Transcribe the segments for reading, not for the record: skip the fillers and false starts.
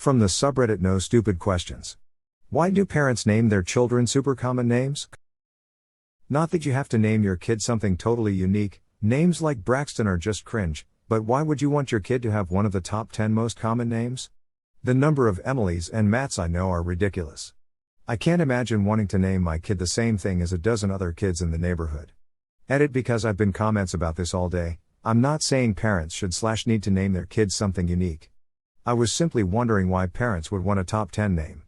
From the subreddit NoStupidQuestions. Why do parents name their children super common names? Not that you have to name your kid something totally unique, names like Braxton are just cringe, but why would you want your kid to have one of the top 10 most common names? The number of Emilys and Matts I know are ridiculous. I can't imagine wanting to name my kid the same thing as a dozen other kids in the neighborhood. Edit because I've been comments about this all day. I'm not saying parents should/need to name their kids something unique. I was simply wondering why parents would want a top 10 name.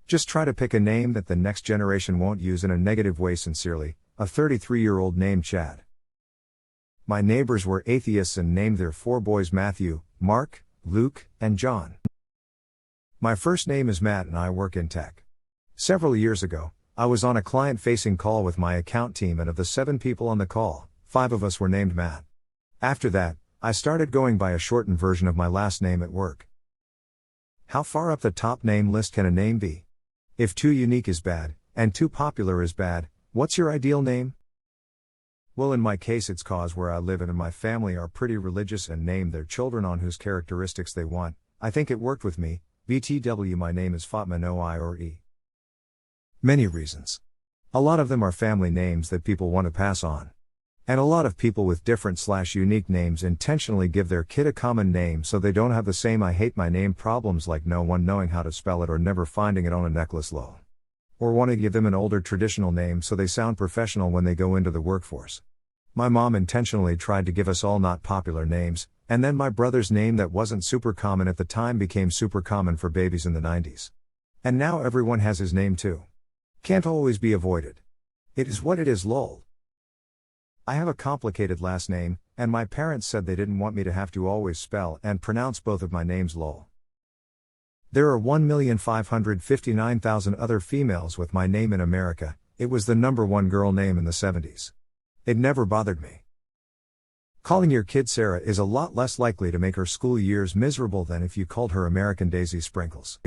Just try to pick a name that the next generation won't use in a negative way. Sincerely, a 33-year-old named Chad. My neighbors were atheists and named their 4 boys Matthew, Mark, Luke, and John. My first name is Matt and I work in tech. Several years ago, I was on a client-facing call with my account team, and of the 7 people on the call, 5 of us were named Matt. After that, I started going by a shortened version of my last name at work. How far up the top name list can a name be? If too unique is bad, and too popular is bad, what's your ideal name? Well, in my case it's cause where I live and my family are pretty religious and name their children on whose characteristics they want. I think it worked with me. BTW, my name is Fatma, no I or E. Many reasons. A lot of them are family names that people want to pass on. And a lot of people with different/unique names intentionally give their kid a common name so they don't have the same I hate my name problems, like no one knowing how to spell it or never finding it on a necklace lol. Or want to give them an older traditional name so they sound professional when they go into the workforce. My mom intentionally tried to give us all not popular names, and then my brother's name that wasn't super common at the time became super common for babies in the 90s. And now everyone has his name too. Can't always be avoided. It is what it is lol. I have a complicated last name, and my parents said they didn't want me to have to always spell and pronounce both of my names lol. There are 1,559,000 other females with my name in America. It was the #1 girl name in the 70s. It never bothered me. Calling your kid Sarah is a lot less likely to make her school years miserable than if you called her American Daisy Sprinkles.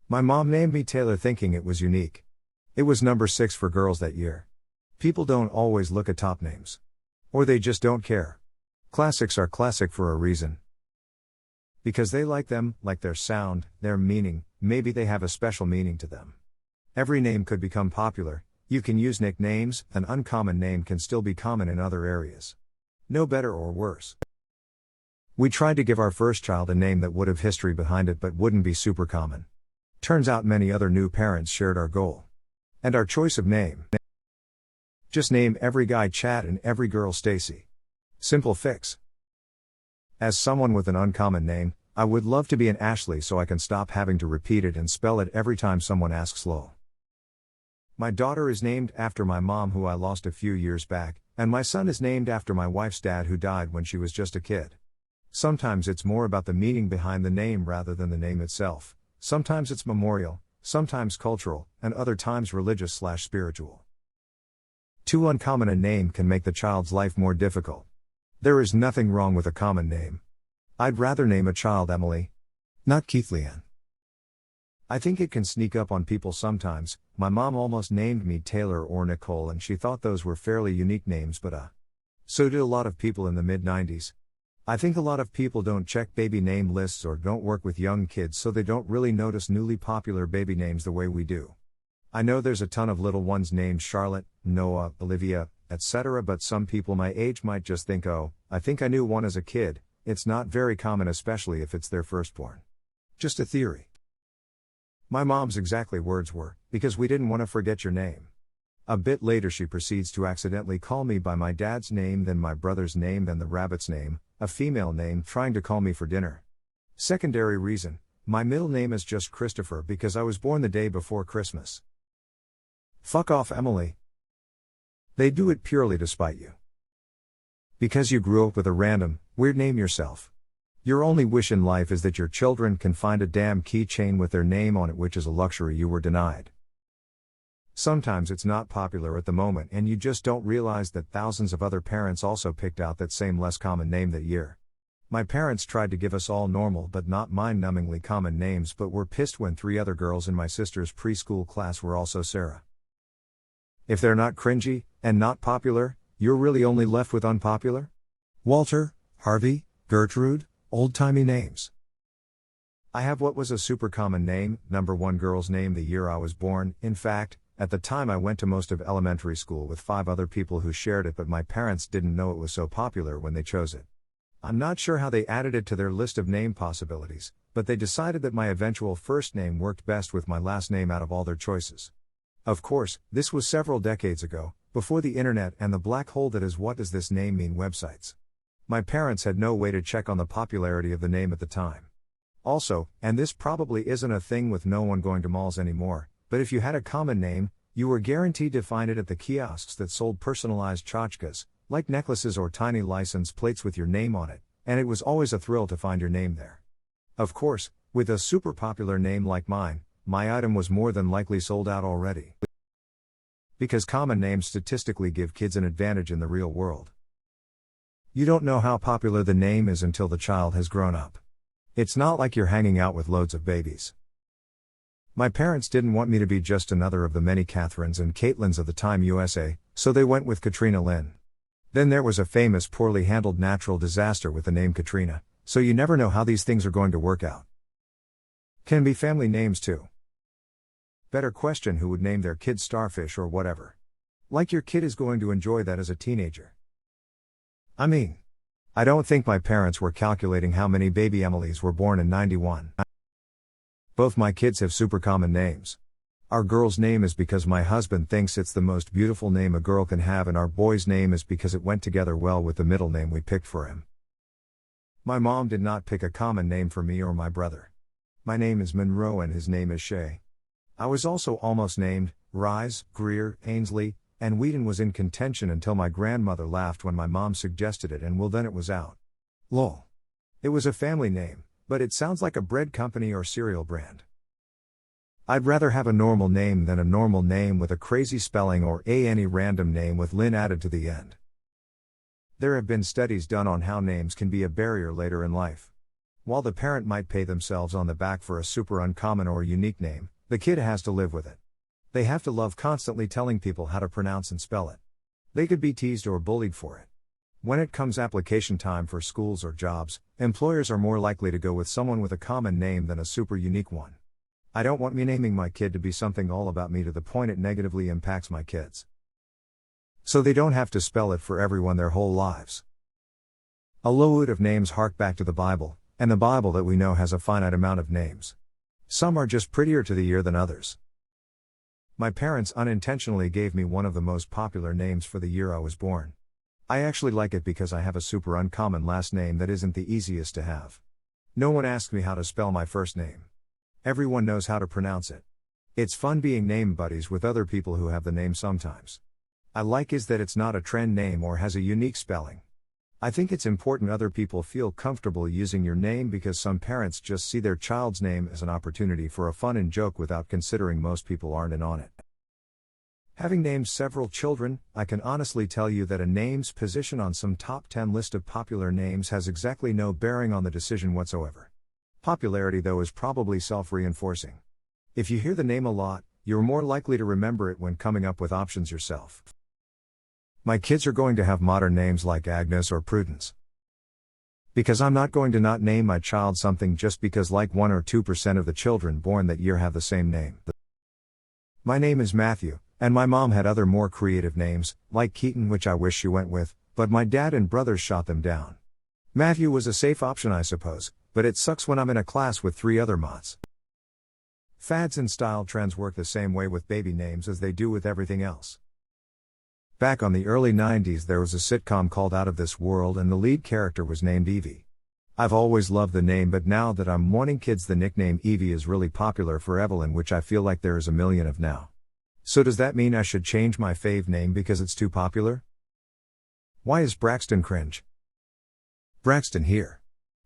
My mom named me Taylor thinking it was unique. It was number 6 for girls that year. People don't always look at top names. Or they just don't care. Classics are classic for a reason. Because they like them, like their sound, their meaning, maybe they have a special meaning to them. Every name could become popular. You can use nicknames. An uncommon name can still be common in other areas. No better or worse. We tried to give our first child a name that would have history behind it but wouldn't be super common. Turns out many other new parents shared our goal. And our choice of name. Just name every guy Chad and every girl Stacy. Simple fix. As someone with an uncommon name, I would love to be an Ashley so I can stop having to repeat it and spell it every time someone asks lol. My daughter is named after my mom, who I lost a few years back, and my son is named after my wife's dad, who died when she was just a kid. Sometimes it's more about the meaning behind the name rather than the name itself. Sometimes it's memorial, sometimes cultural, and other times religious/spiritual. Too uncommon a name can make the child's life more difficult. There is nothing wrong with a common name. I'd rather name a child Emily, not Keithleanne. I think it can sneak up on people sometimes. My mom almost named me Taylor or Nicole, and she thought those were fairly unique names, but so did a lot of people in the mid-90s. I think a lot of people don't check baby name lists or don't work with young kids, so they don't really notice newly popular baby names the way we do. I know there's a ton of little ones named Charlotte, Noah, Olivia, etc., but some people my age might just think, oh, I think I knew one as a kid. It's not very common, especially if it's their firstborn. Just a theory. My mom's exactly words were, because we didn't want to forget your name. A bit later she proceeds to accidentally call me by my dad's name, then my brother's name, then the rabbit's name, a female name, trying to call me for dinner. Secondary reason, my middle name is just Christopher because I was born the day before Christmas. Fuck off, Emily. They do it purely to spite you. Because you grew up with a random, weird name yourself. Your only wish in life is that your children can find a damn keychain with their name on it, which is a luxury you were denied. Sometimes it's not popular at the moment and you just don't realize that thousands of other parents also picked out that same less common name that year. My parents tried to give us all normal but not mind-numbingly common names, but were pissed when 3 other girls in my sister's preschool class were also Sarah. If they're not cringy, and not popular, you're really only left with unpopular? Walter, Harvey, Gertrude, old-timey names. I have what was a super common name, number one girl's name the year I was born. In fact, at the time I went to most of elementary school with 5 other people who shared it, but my parents didn't know it was so popular when they chose it. I'm not sure how they added it to their list of name possibilities, but they decided that my eventual first name worked best with my last name out of all their choices. Of course, this was several decades ago, before the internet and the black hole that is what does this name mean websites. My parents had no way to check on the popularity of the name at the time. Also, and this probably isn't a thing with no one going to malls anymore, but if you had a common name, you were guaranteed to find it at the kiosks that sold personalized tchotchkes, like necklaces or tiny license plates with your name on it, and it was always a thrill to find your name there. Of course, with a super popular name like mine, my item was more than likely sold out already. Because common names statistically give kids an advantage in the real world. You don't know how popular the name is until the child has grown up. It's not like you're hanging out with loads of babies. My parents didn't want me to be just another of the many Catherines and Caitlins of the time USA, so they went with Katrina Lynn. Then there was a famous poorly handled natural disaster with the name Katrina, so you never know how these things are going to work out. Can be family names too. Better question who would name their kid Starfish or whatever. Like your kid is going to enjoy that as a teenager. I don't think my parents were calculating how many baby Emilys were born in '91. Both my kids have super common names. Our girl's name is because my husband thinks it's the most beautiful name a girl can have, and our boy's name is because it went together well with the middle name we picked for him. My mom did not pick a common name for me or my brother. My name is Monroe and his name is Shay. I was also almost named Rise, Greer, Ainsley, and Whedon was in contention until my grandmother laughed when my mom suggested it, and well, then it was out. Lol. It was a family name, but it sounds like a bread company or cereal brand. I'd rather have a normal name than a normal name with a crazy spelling or any random name with Lynn added to the end. There have been studies done on how names can be a barrier later in life. While the parent might pay themselves on the back for a super uncommon or unique name, the kid has to live with it. They have to love constantly telling people how to pronounce and spell it. They could be teased or bullied for it. When it comes application time for schools or jobs, employers are more likely to go with someone with a common name than a super unique one. I don't want me naming my kid to be something all about me to the point it negatively impacts my kids. So they don't have to spell it for everyone their whole lives. A load of names hark back to the Bible, and the Bible that we know has a finite amount of names. Some are just prettier to the ear than others. My parents unintentionally gave me one of the most popular names for the year I was born. I actually like it because I have a super uncommon last name that isn't the easiest to have. No one asked me how to spell my first name. Everyone knows how to pronounce it. It's fun being name buddies with other people who have the name sometimes. I like is that it's not a trend name or has a unique spelling. I think it's important other people feel comfortable using your name because some parents just see their child's name as an opportunity for a fun and joke without considering most people aren't in on it. Having named several children, I can honestly tell you that a name's position on some top 10 list of popular names has exactly no bearing on the decision whatsoever. Popularity though is probably self-reinforcing. If you hear the name a lot, you're more likely to remember it when coming up with options yourself. My kids are going to have modern names like Agnes or Prudence. Because I'm not going to not name my child something just because like 1 or 2% of the children born that year have the same name. My name is Matthew, and my mom had other more creative names, like Keaton, which I wish she went with, but my dad and brothers shot them down. Matthew was a safe option, I suppose, but it sucks when I'm in a class with 3 other mods. Fads and style trends work the same way with baby names as they do with everything else. Back on the early 90s there was a sitcom called Out of This World and the lead character was named Evie. I've always loved the name, but now that I'm wanting kids, the nickname Evie is really popular for Evelyn, which I feel like there is a million of now. So does that mean I should change my fave name because it's too popular? Why is Braxton cringe? Braxton here.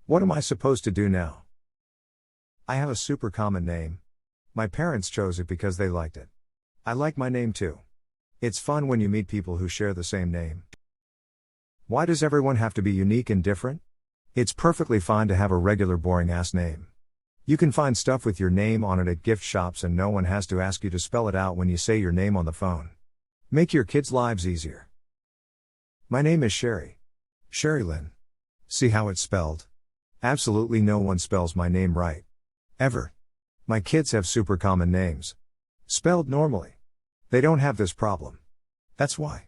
What am I supposed to do now? I have a super common name. My parents chose it because they liked it. I like my name too. It's fun when you meet people who share the same name. Why does everyone have to be unique and different? It's perfectly fine to have a regular boring ass name. You can find stuff with your name on it at gift shops and no one has to ask you to spell it out when you say your name on the phone. Make your kids' lives easier. My name is Sherry. Sherry Lynn. See how it's spelled? Absolutely no one spells my name right. Ever. My kids have super common names. Spelled normally. They don't have this problem. That's why.